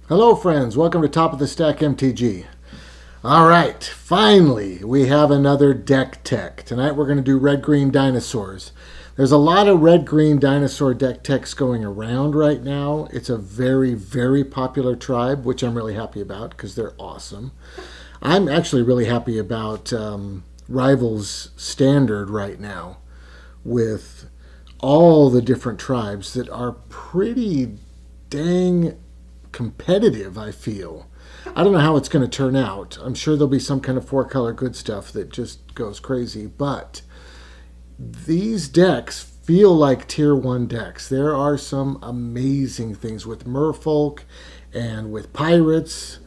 Hello friends, welcome to Top of the Stack MTG. Alright, finally we have another deck tech. Tonight we're going to do red-green dinosaurs. There's a lot of red-green dinosaur deck techs going around right now. It's a very, very popular tribe, which I'm really happy about because they're awesome. I'm actually really happy about Rivals Standard right now with all the different tribes that are pretty dang competitive, I feel. I don't know how it's going to turn out. I'm sure there'll be some kind of four-color good stuff that just goes crazy, but these decks feel like Tier 1 decks. There are some amazing things with merfolk and with pirates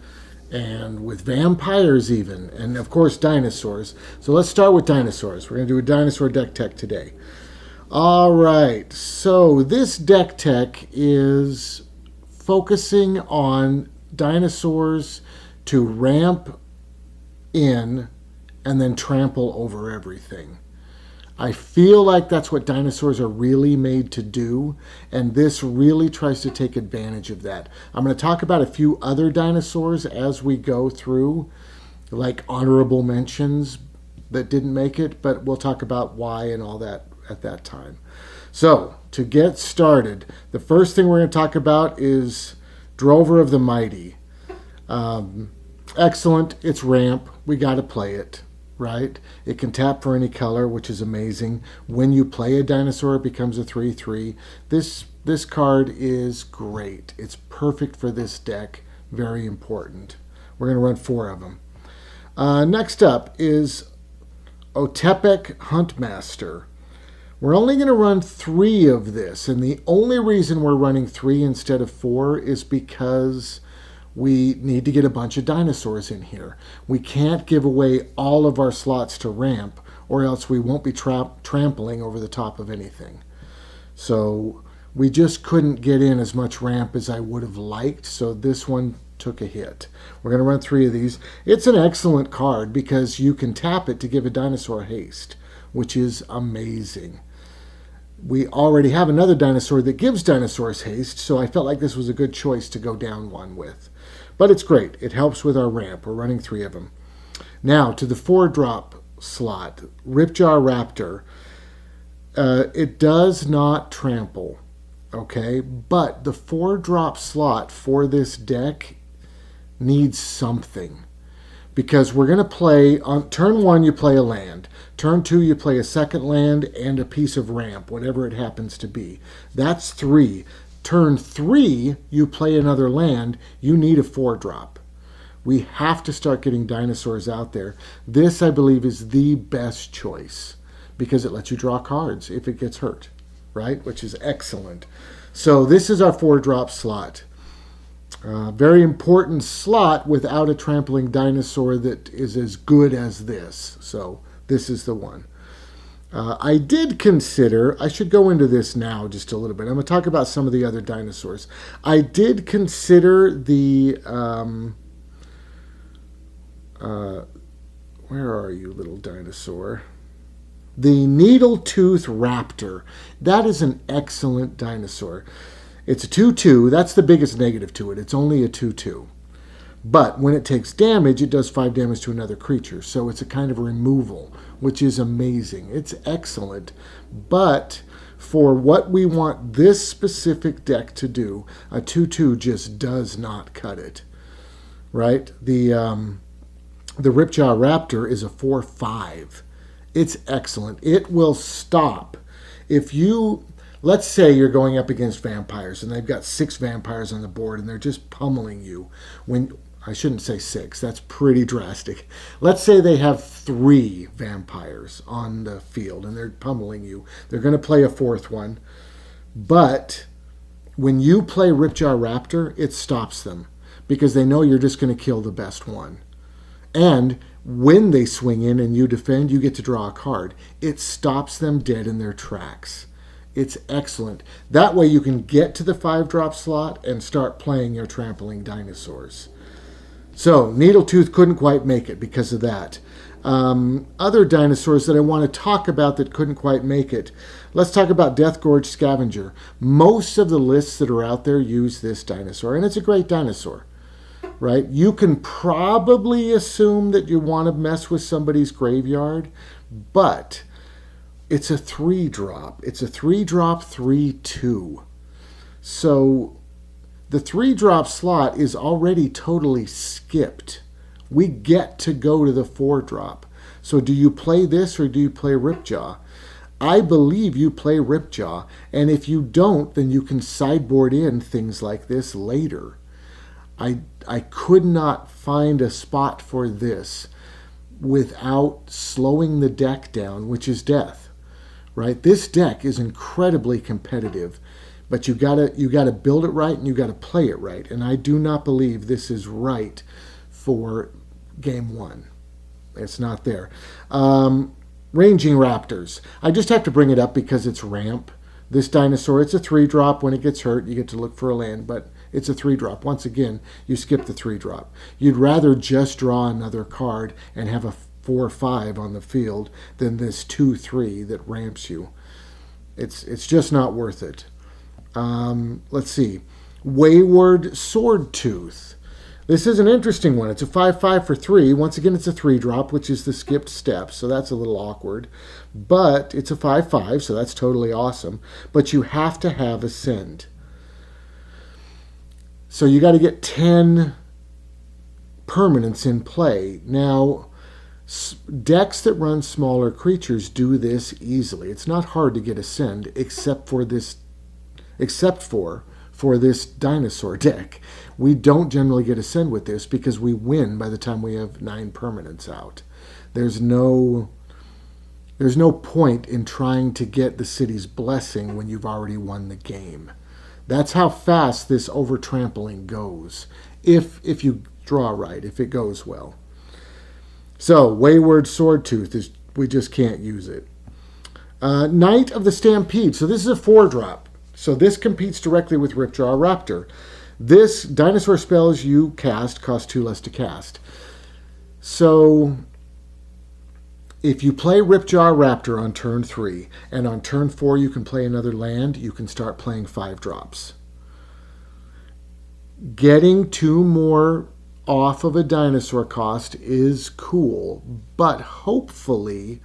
and with vampires even, and of course dinosaurs. So let's start with dinosaurs. We're going to do a dinosaur deck tech today. Alright, so this deck tech is focusing on dinosaurs to ramp in and then trample over everything. I feel like that's what dinosaurs are really made to do, and this really tries to take advantage of that. I'm going to talk about a few other dinosaurs as we go through, like honorable mentions that didn't make it, but we'll talk about why and all that at that time. So, to get started, the first thing we're going to talk about is Drover of the Mighty. Excellent. It's ramp. We got to play it, right? It can tap for any color, which is amazing. When you play a dinosaur, it becomes a 3/3. This card is great. It's perfect for this deck. Very important. We're going to run 4 of them. Next up is Otepec Huntmaster. We're only going to run 3 of this, and the only reason we're running 3 instead of 4 is because we need to get a bunch of dinosaurs in here. We can't give away all of our slots to ramp, or else we won't be trampling over the top of anything. So we just couldn't get in as much ramp as I would have liked, so this one took a hit. We're going to run 3 of these. It's an excellent card because you can tap it to give a dinosaur haste, which is amazing. We already have another dinosaur that gives dinosaurs haste, so I felt like this was a good choice to go down one with. But it's great. It helps with our ramp. We're running 3 of them. Now, to the 4-drop slot, Ripjaw Raptor. It does not trample, okay? But the 4-drop slot for this deck needs something. Because we're going to play, on turn 1 you play a land, turn 2 you play a second land and a piece of ramp, whatever it happens to be. That's 3. Turn 3 you play another land, you need a 4-drop. We have to start getting dinosaurs out there. This, I believe, is the best choice because it lets you draw cards if it gets hurt, right? Which is excellent. So this is our 4-drop slot. Very important slot without a trampling dinosaur that is as good as this. So this is the one. I did consider, I should go into this now just a little bit. I'm going to talk about some of the other dinosaurs. I did consider the, where are you, little dinosaur? The Needletooth Raptor. That is an excellent dinosaur. It's a 2/2. That's the biggest negative to it. It's only a 2/2. But when it takes damage, it does 5 damage to another creature. So it's a kind of removal, which is amazing. It's excellent. But for what we want this specific deck to do, a 2/2 just does not cut it. Right? The Ripjaw Raptor is a 4/5. It's excellent. It will stop. If you... Let's say you're going up against vampires, and they've got 6 vampires on the board, and they're just pummeling you. I shouldn't say 6. That's pretty drastic. Let's say they have 3 vampires on the field, and they're pummeling you. They're going to play a 4th one. But when you play Ripjaw Raptor, it stops them, because they know you're just going to kill the best one. And when they swing in and you defend, you get to draw a card. It stops them dead in their tracks. It's excellent. That way you can get to the 5-drop slot and start playing your trampling dinosaurs. So, Needletooth couldn't quite make it because of that. Other dinosaurs that I want to talk about that couldn't quite make it. Let's talk about Deathgorge Scavenger. Most of the lists that are out there use this dinosaur, and it's a great dinosaur. right? You can probably assume that you want to mess with somebody's graveyard, but it's a 3-drop. It's a 3-drop 3/2. So the 3-drop slot is already totally skipped. We get to go to the 4-drop. So do you play this or do you play Ripjaw? I believe you play Ripjaw, and if you don't, then you can sideboard in things like this later. I could not find a spot for this without slowing the deck down, which is death, right? This deck is incredibly competitive, but you gotta build it right and you gotta play it right. And I do not believe this is right for game 1. It's not there. Ranging Raptors. I just have to bring it up because it's ramp. This dinosaur, it's a 3-drop. When it gets hurt, you get to look for a land, but it's a 3-drop. Once again, you skip the 3-drop. You'd rather just draw another card and have a 4/5 on the field than this 2/3 that ramps you. It's just not worth it. Let's see. Wayward Swordtooth. This is an interesting one. It's a 5/5 for 3. Once again, it's a 3-drop, which is the skipped step, so that's a little awkward. But it's a 5/5, so that's totally awesome. But you have to have Ascend. So you got to get 10 permanents in play. Now, decks that run smaller creatures do this easily. It's not hard to get Ascend, except for this dinosaur deck. We don't generally get Ascend with this because we win by the time we have 9 permanents out. There's no point in trying to get the city's blessing when you've already won the game. That's how fast this overtrampling goes, if you draw right, if it goes well. So, Wayward Swordtooth, we just can't use it. Knight of the Stampede. So this is a 4-drop. So this competes directly with Ripjaw Raptor. This dinosaur spells you cast cost 2 less to cast. So if you play Ripjaw Raptor on turn 3, and on turn 4 you can play another land, you can start playing 5-drops. Getting 2 more off of a dinosaur cost is cool, but hopefully,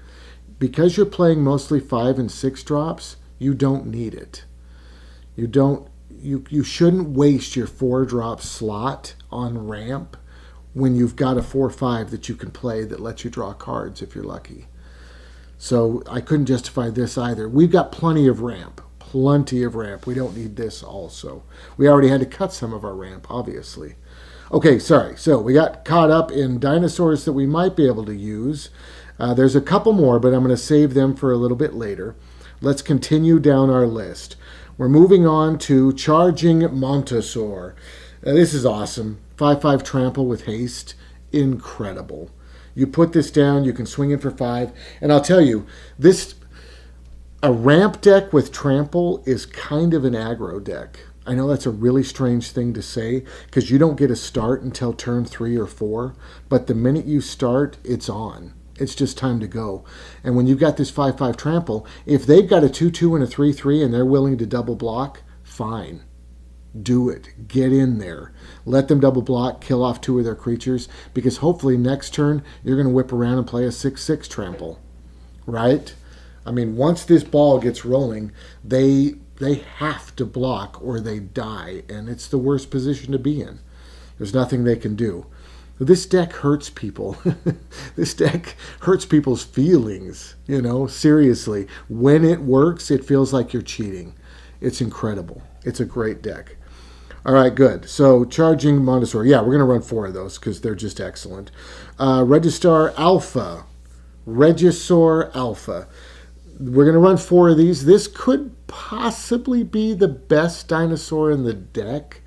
because you're playing mostly 5 and 6 drops, you don't need it. You shouldn't waste your 4-drop slot on ramp when you've got a 4/5 that you can play that lets you draw cards if you're lucky. So I couldn't justify this either. We've got plenty of ramp. We don't need this also. We already had to cut some of our ramp, obviously. Okay, sorry. So we got caught up in dinosaurs that we might be able to use. There's a couple more, but I'm going to save them for a little bit later. Let's continue down our list. We're moving on to Charging Monstrosaur. This is awesome. 5/5 trample with haste. Incredible. You put this down, you can swing it for 5. And I'll tell you, a ramp deck with trample is kind of an aggro deck. I know that's a really strange thing to say because you don't get a start until turn 3 or 4. But the minute you start, it's on. It's just time to go. And when you've got this 5/5 trample, if they've got a 2/2 and a 3/3 and they're willing to double block, fine. Do it. Get in there. Let them double block, kill off 2 of their creatures, because hopefully next turn you're going to whip around and play a 6/6 trample. Right? I mean, once this ball gets rolling, they have to block or they die, and it's the worst position to be in. There's nothing they can do. This deck hurts people. This deck hurts people's feelings, seriously. When it works, it feels like you're cheating. It's incredible. It's a great deck. All right, good. So, Charging Monstrosaur. Yeah, we're going to run 4 of those because they're just excellent. Regisaur Alpha. Regisaur Alpha. We're going to run 4 of these. This could possibly be the best dinosaur in the deck.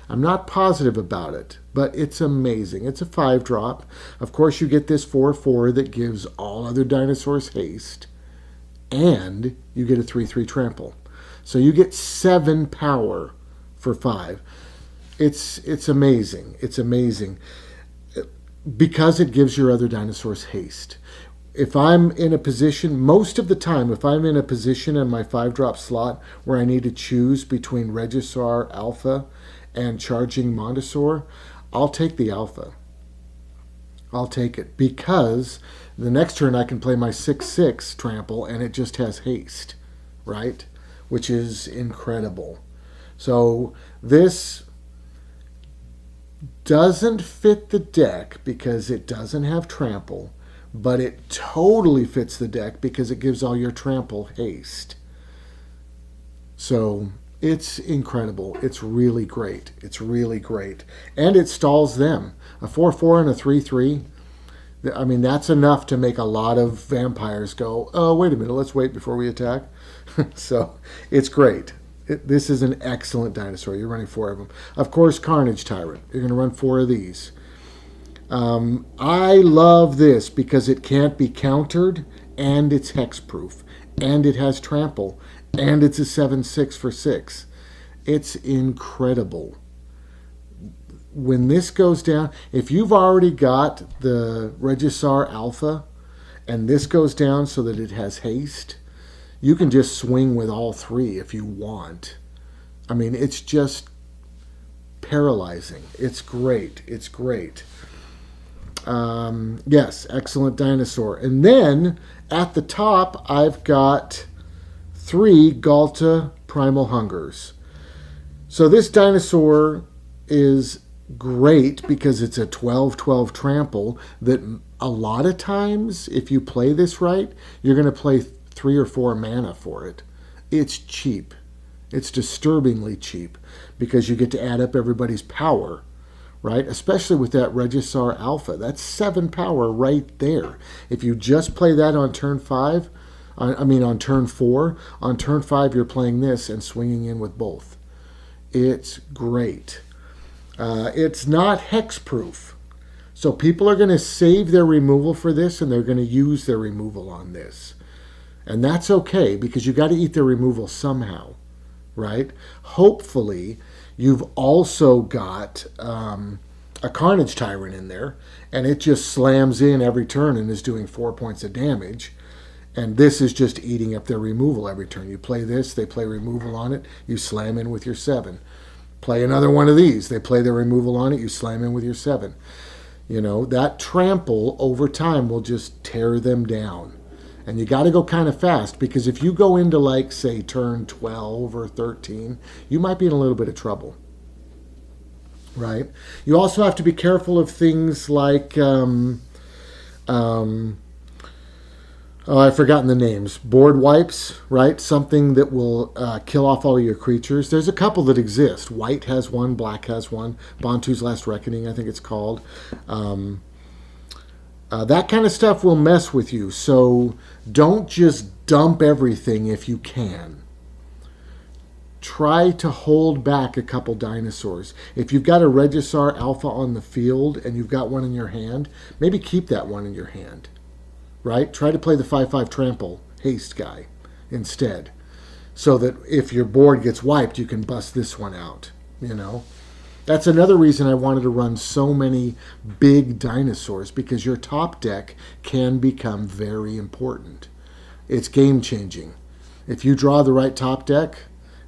I'm not positive about it, but it's amazing. It's a 5-drop. Of course, you get this 4/4 that gives all other dinosaurs haste, and you get a 3/3 trample. So you get 7 power for 5. It's amazing. It's amazing because it gives your other dinosaurs haste. If I'm in a position, most of the time, if I'm in a position in my 5-drop slot where I need to choose between Regisaur Alpha and Charging Monstrosaur, I'll take the Alpha. I'll take it because the next turn I can play my 6/6 trample and it just has haste, right? Which is incredible. So this doesn't fit the deck because it doesn't have trample, but it totally fits the deck because it gives all your trample haste. So it's incredible. It's really great. It's really great. And it stalls them. A 4/4 and a 3/3. I mean, that's enough to make a lot of vampires go, oh, wait a minute, let's wait before we attack. So it's great. This is an excellent dinosaur. You're running 4 of them. Of course, Carnage Tyrant. You're going to run 4 of these. I love this because it can't be countered, and it's hexproof, and it has trample, and it's a 7/6 for 6. It's incredible. When this goes down, if you've already got the Regisaur Alpha, and this goes down so that it has haste, you can just swing with all 3 if you want. I mean, it's just paralyzing. It's great. It's great. Yes, excellent dinosaur. And then at the top, I've got 3 Ghalta Primal Hungers. So this dinosaur is great because it's a 12/12 trample that a lot of times, if you play this right, you're going to play 3 or 4 mana for it. It's cheap. It's disturbingly cheap because you get to add up everybody's power, right? Especially with that Regisaur Alpha. That's 7 power right there. If you just play that on turn 5, on turn 4, on turn 5 you're playing this and swinging in with both. It's great. It's not hexproof. So people are going to save their removal for this and they're going to use their removal on this. And that's okay because you got to eat their removal somehow, right? Hopefully you've also got a Carnage Tyrant in there and it just slams in every turn and is doing 4 points of damage. And this is just eating up their removal every turn. You play this, they play removal on it, you slam in with your 7. Play another one of these. They play their removal on it. You slam in with your 7. You know, that trample over time will just tear them down. And you got to go kind of fast because if you go into, like, say, turn 12 or 13, you might be in a little bit of trouble. Right? You also have to be careful of things like I've forgotten the names. Board wipes, right? Something that will kill off all your creatures. There's a couple that exist. White has one, black has one. Bantu's Last Reckoning, I think it's called. That kind of stuff will mess with you. So don't just dump everything if you can. Try to hold back a couple dinosaurs. If you've got a Regisaur Alpha on the field and you've got one in your hand, maybe keep that one in your hand. Right? Try to play the 5/5 trample haste guy instead. So that if your board gets wiped, you can bust this one out. You know? That's another reason I wanted to run so many big dinosaurs, because your top deck can become very important. It's game changing. If you draw the right top deck,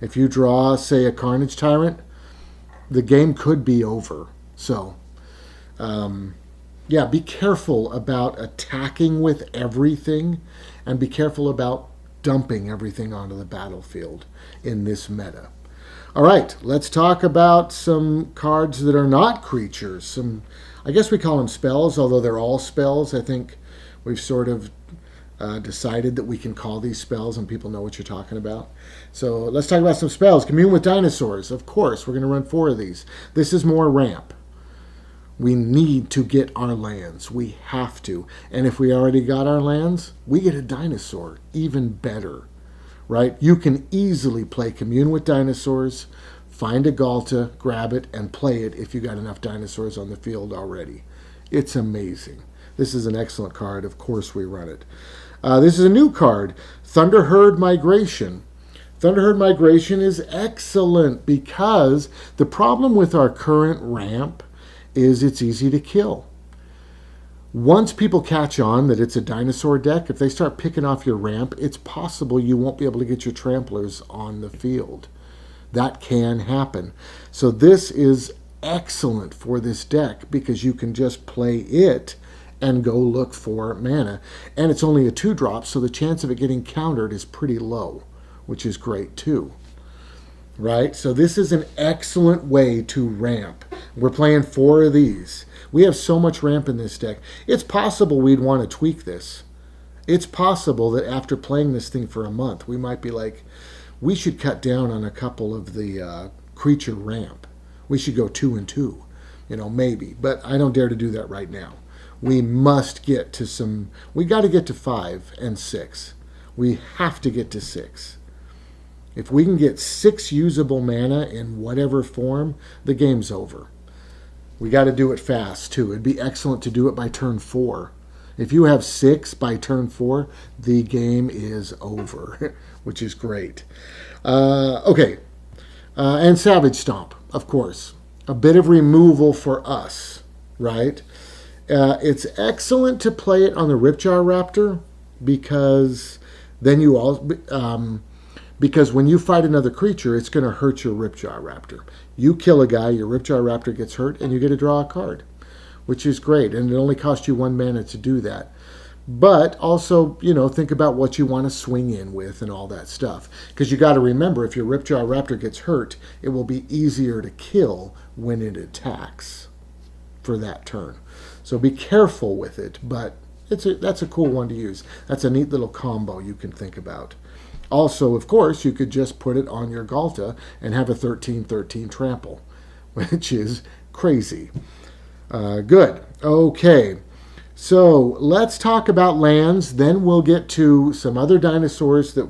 if you draw, say, a Carnage Tyrant, the game could be over. So, yeah, be careful about attacking with everything and be careful about dumping everything onto the battlefield in this meta. All right, let's talk about some cards that are not creatures. I guess we call them spells, although they're all spells. I think we've sort of decided that we can call these spells and people know what you're talking about. So let's talk about some spells. Commune with Dinosaurs. Of course, we're going to run 4 of these. This is more ramp. We need to get our lands. We have to. And if we already got our lands, we get a dinosaur. Even better. Right? You can easily play Commune with Dinosaurs, find a Ghalta, grab it, and play it if you got enough dinosaurs on the field already. It's amazing. This is an excellent card. Of course we run it. This is a new card, Thunderherd Migration. Thunderherd Migration is excellent because the problem with our current ramp is it's easy to kill. Once people catch on that it's a dinosaur deck, if they start picking off your ramp, it's possible you won't be able to get your tramplers on the field. That can happen. So this is excellent for this deck because you can just play it and go look for mana. And it's only a 2-drop, so the chance of it getting countered is pretty low, which is great too. Right? So this is an excellent way to ramp. We're playing 4 of these. We have so much ramp in this deck. It's possible we'd want to tweak this. It's possible that after playing this thing for a month, we might be like, we should cut down on a couple of the creature ramp. We should go 2 and 2, maybe. But I don't dare to do that right now. We must get to we got to get to 5 and 6. We have to get to 6. If we can get 6 usable mana in whatever form, the game's over. We got to do it fast, too. It'd be excellent to do it by turn 4. If you have 6 by turn 4, the game is over, which is great. Okay. And Savage Stomp, of course. A bit of removal for us, right? It's excellent to play it on the Ripjaw Raptor because then you all... because when you fight another creature, it's going to hurt your Ripjaw Raptor. You kill a guy, your Ripjaw Raptor gets hurt, and you get to draw a card, which is great. And it only costs you 1 mana to do that. But also, think about what you want to swing in with and all that stuff. Because you got to remember, if your Ripjaw Raptor gets hurt, it will be easier to kill when it attacks for that turn. So be careful with it, but that's a cool one to use. That's a neat little combo you can think about. Also, of course, you could just put it on your Ghalta and have a 13/13 trample, which is crazy. Good. Okay. So let's talk about lands. Then we'll get to some other dinosaurs that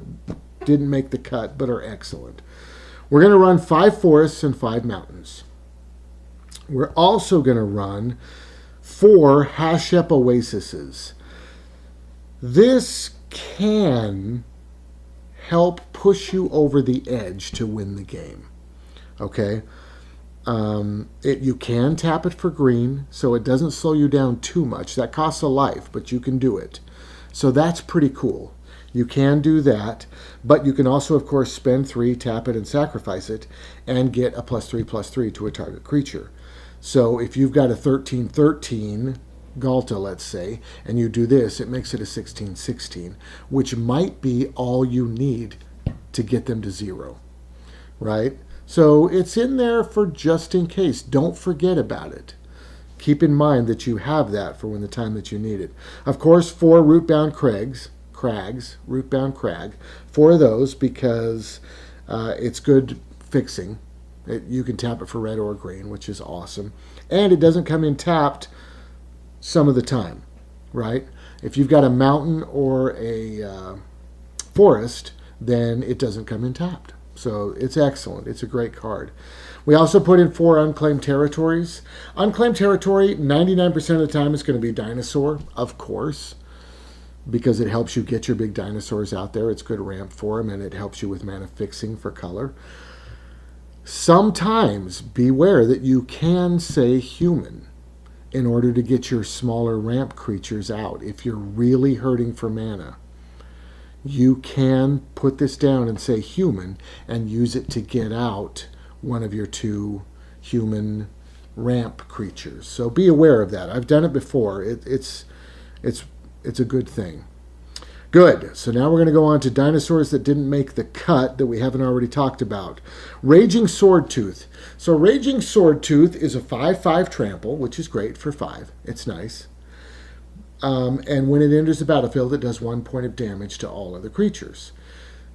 didn't make the cut but are excellent. We're going to run 5 forests and 5 mountains. We're also going to run 4 Hashep Oases. This can help push you over the edge to win the game. Okay? You can tap it for green, so it doesn't slow you down too much. That costs a life, but you can do it. So that's pretty cool. You can do that, but you can also, of course, spend 3, tap it, and sacrifice it, and get a +3/+3 to a target creature. So if you've got a 13/13 Ghalta, let's say, and you do this, it makes it a 16/16, which might be all you need to get them to 0, right? So it's in there for just in case. Don't forget about it. Keep in mind that you have that for when the time that you need it. Of course, 4 Rootbound Crags, Rootbound Crag, 4 of those because it's good fixing. You can tap it for red or green, which is awesome. And it doesn't come in tapped some of the time, right? If you've got a mountain or a forest, then it doesn't come in tapped. So it's excellent. It's a great card. We also put in 4 Unclaimed Territories. Unclaimed Territory, 99% of the time, is going to be Dinosaur, of course, because it helps you get your big dinosaurs out there. It's good ramp for them, and it helps you with mana fixing for color. Sometimes beware that you can say human in order to get your smaller ramp creatures out. If you're really hurting for mana, you can put this down and say human and use it to get out one of your 2 human ramp creatures. So be aware of that. I've done it before. It's a good thing. Good. So now we're going to go on to dinosaurs that didn't make the cut that we haven't already talked about. Raging Swordtooth. So Raging Swordtooth is a 5/5 trample, which is great for 5. It's nice. And when it enters the battlefield, it does 1 point of damage to all other creatures.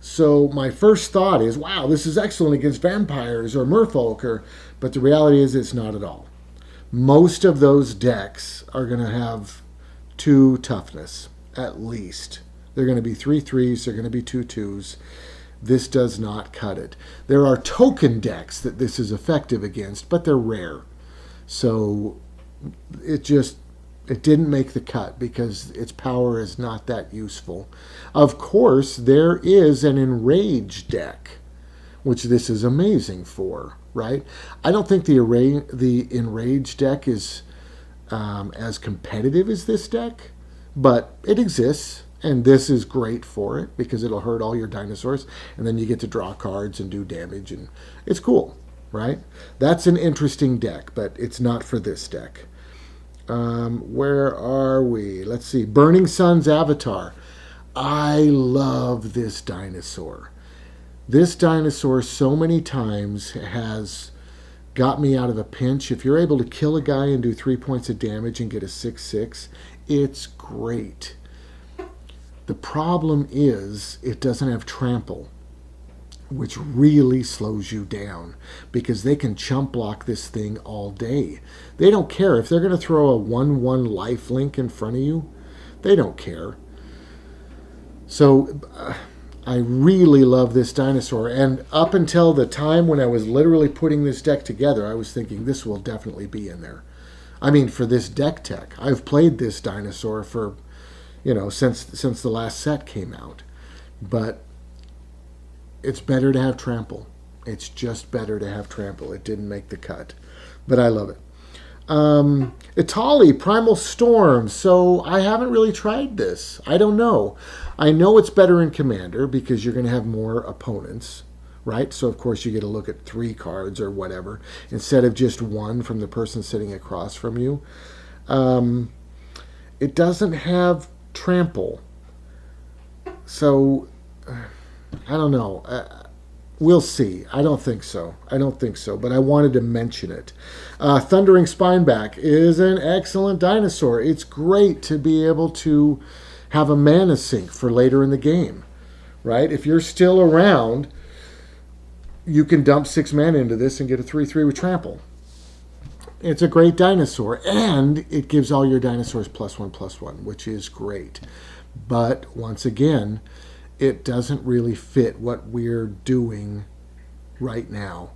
So my first thought is, wow, this is excellent against vampires or merfolk, but the reality is it's not at all. Most of those decks are going to have 2 toughness, at least. They're going to be 3/3s, they're going to be 2/2s. This does not cut it. There are token decks that this is effective against, but they're rare. So it didn't make the cut because its power is not that useful. Of course, there is an Enrage deck, which this is amazing for, right? I don't think the Enrage deck is as competitive as this deck, but it exists, and this is great for it because it'll hurt all your dinosaurs, and then you get to draw cards and do damage, and it's cool. right? That's an interesting deck, but it's not for this deck. Where are we? Let's see. Burning Suns Avatar. I love this dinosaur. This dinosaur so many times has got me out of a pinch. If you're able to kill a guy and do 3 points of damage and get a 6/6, it's great. The problem is it doesn't have trample, which really slows you down because they can chump block this thing all day. They don't care. If they're going to throw a 1/1 lifelink in front of you, they don't care. So I really love this dinosaur. And up until the time when I was literally putting this deck together, I was thinking this will definitely be in there. I mean, for this deck tech. I've played this dinosaur for, since the last set came out. But it's better to have trample. It's just better to have trample. It didn't make the cut. But I love it. Itali, Primal Storm. So I haven't really tried this. I don't know. I know it's better in Commander because you're going to have more opponents, right? So of course you get to look at 3 cards or whatever instead of just 1 from the person sitting across from you. It doesn't have trample. So I don't know. We'll see. I don't think so. But I wanted to mention it. Thundering Spineback is an excellent dinosaur. It's great to be able to have a mana sink for later in the game, right? If you're still around, you can dump 6 mana into this and get a 3/3 with trample. It's a great dinosaur, and it gives all your dinosaurs +1/+1, which is great. But once again, it doesn't really fit what we're doing right now.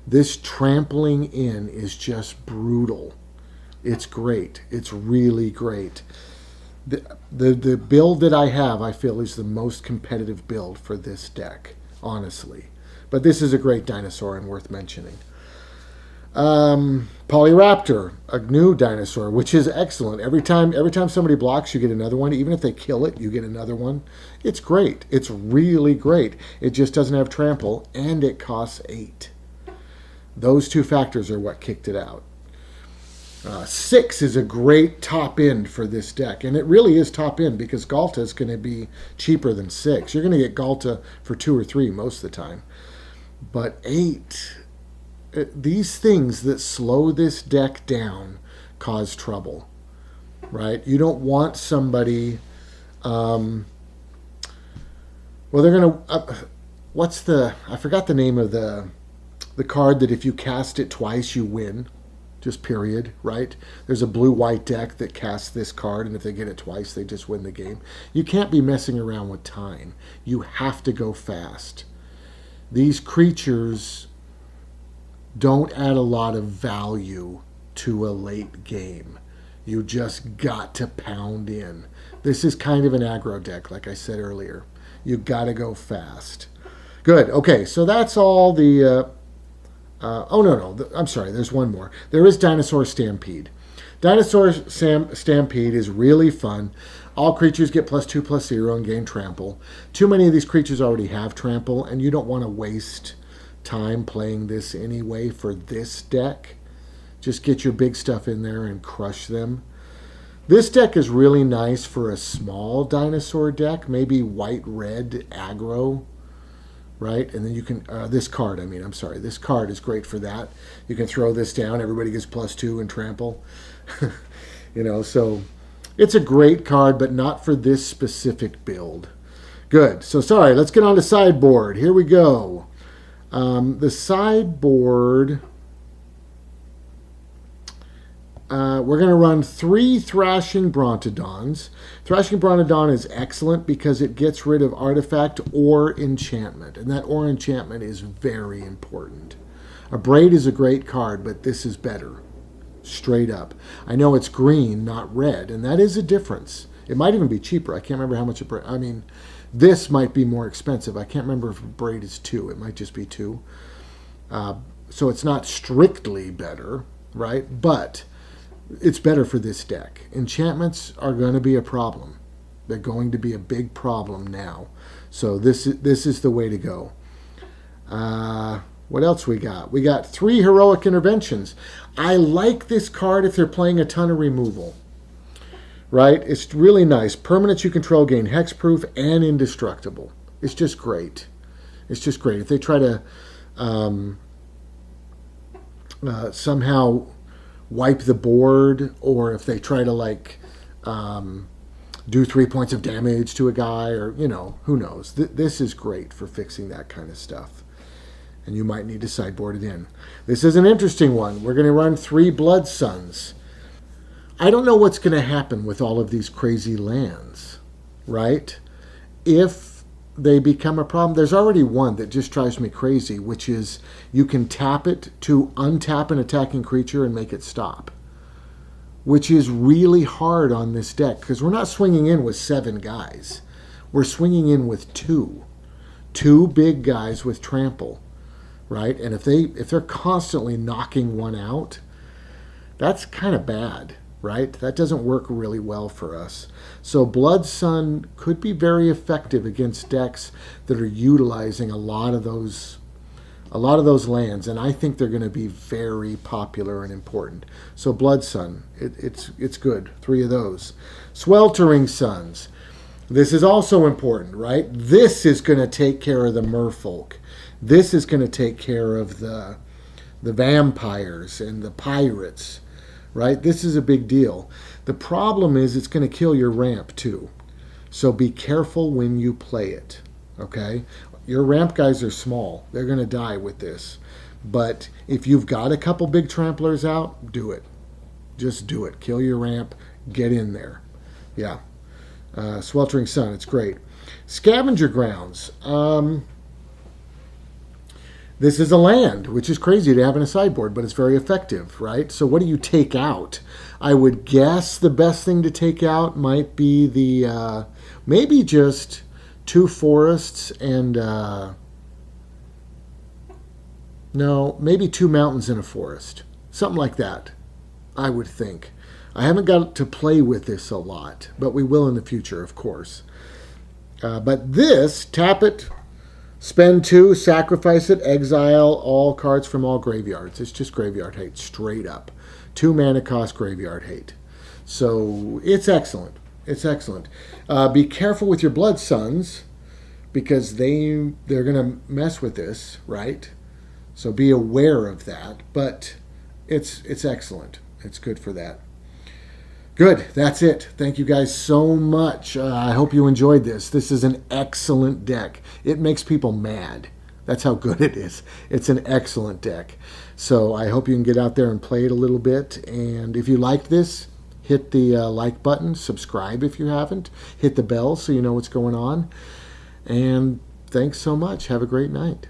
This trampling in is just brutal. It's great. It's really great. The build that I have, I feel, is the most competitive build for this deck, honestly. But this is a great dinosaur and worth mentioning. Polyraptor, a new dinosaur, which is excellent. Every time somebody blocks, you get another one. Even if they kill it, you get another one. It's great. It's really great. It just doesn't have trample, and it costs 8. Those 2 factors are what kicked it out. 6 is a great top end for this deck, and it really is top end because Ghalta is going to be cheaper than 6. You're going to get Ghalta for 2 or 3 most of the time. But 8... these things that slow this deck down cause trouble, right? You don't want somebody, they're going to, I forgot the name of the card that if you cast it twice, you win, just period, right? There's a blue-white deck that casts this card, and if they get it twice, they just win the game. You can't be messing around with time. You have to go fast. These creatures don't add a lot of value to a late game. You just got to pound in. This is kind of an aggro deck, like I said earlier. You got to go fast. Good. Okay, so that's all the... I'm sorry, there's one more. There is Dinosaur Stampede. Dinosaur Stampede is really fun. All creatures get +2/+0 and gain trample. Too many of these creatures already have trample, and you don't want to waste time playing this anyway for this deck. Just get your big stuff in there and crush them. This deck is really nice for a small dinosaur deck, maybe white-red aggro, right? And then you can, this card is great for that. You can throw this down, everybody gets +2 and trample. So it's a great card, but not for this specific build. Good. So sorry, let's get on to sideboard. Here we go. The sideboard, we're going to run 3 Thrashing Brontodons. Thrashing Brontodon is excellent because it gets rid of artifact or enchantment, and that or enchantment is very important. A Braid is a great card, but this is better, straight up. I know it's green, not red, and that is a difference. It might even be cheaper. I can't remember how much this might be more expensive. I can't remember if Braid is 2. It might just be 2. So it's not strictly better, right? But it's better for this deck. Enchantments are going to be a problem. They're going to be a big problem now. So this is the way to go. What else we got? We got 3 Heroic Interventions. I like this card if they're playing a ton of removal. Right? It's really nice. Permanents you control gain hexproof and indestructible. It's just great. It's just great. If they try to somehow wipe the board, or if they try to like do 3 points of damage to a guy, or, you know, who knows. This is great for fixing that kind of stuff. And you might need to sideboard it in. This is an interesting one. We're going to run 3 Blood Suns. I don't know what's going to happen with all of these crazy lands, right? If they become a problem. There's already one that just drives me crazy, which is you can tap it to untap an attacking creature and make it stop, which is really hard on this deck because we're not swinging in with 7 guys. We're swinging in with 2. 2 big guys with trample, right? And if they're constantly knocking one out, that's kind of bad, right? That doesn't work really well for us. So Blood Sun could be very effective against decks that are utilizing a lot of those lands, and I think they're going to be very popular and important. So Blood Sun, it's good. 3 of those. Sweltering Suns. This is also important, right? This is going to take care of the merfolk. This is going to take care of the vampires and the pirates, right? This is a big deal. The problem is it's going to kill your ramp too. So be careful when you play it, okay? Your ramp guys are small. They're going to die with this. But if you've got a couple big tramplers out, do it. Just do it. Kill your ramp. Get in there. Yeah. Sweltering Sun, it's great. Scavenger Grounds. This is a land, which is crazy to have in a sideboard, but it's very effective, right? So what do you take out? I would guess the best thing to take out might be the, maybe just 2 forests and, no, maybe 2 mountains and a forest. Something like that, I would think. I haven't got to play with this a lot, but we will in the future, of course. But this, tap it, spend 2, sacrifice it, exile all cards from all graveyards. It's just graveyard hate, straight up. 2 mana cost graveyard hate. So it's excellent. It's excellent. Be careful with your Blood Suns because they're going to mess with this, right? So be aware of that. But it's excellent. It's good for that. Good. That's it. Thank you guys so much. I hope you enjoyed this. This is an excellent deck. It makes people mad. That's how good it is. It's an excellent deck. So I hope you can get out there and play it a little bit. And if you liked this, hit the like button. Subscribe if you haven't. Hit the bell so you know what's going on. And thanks so much. Have a great night.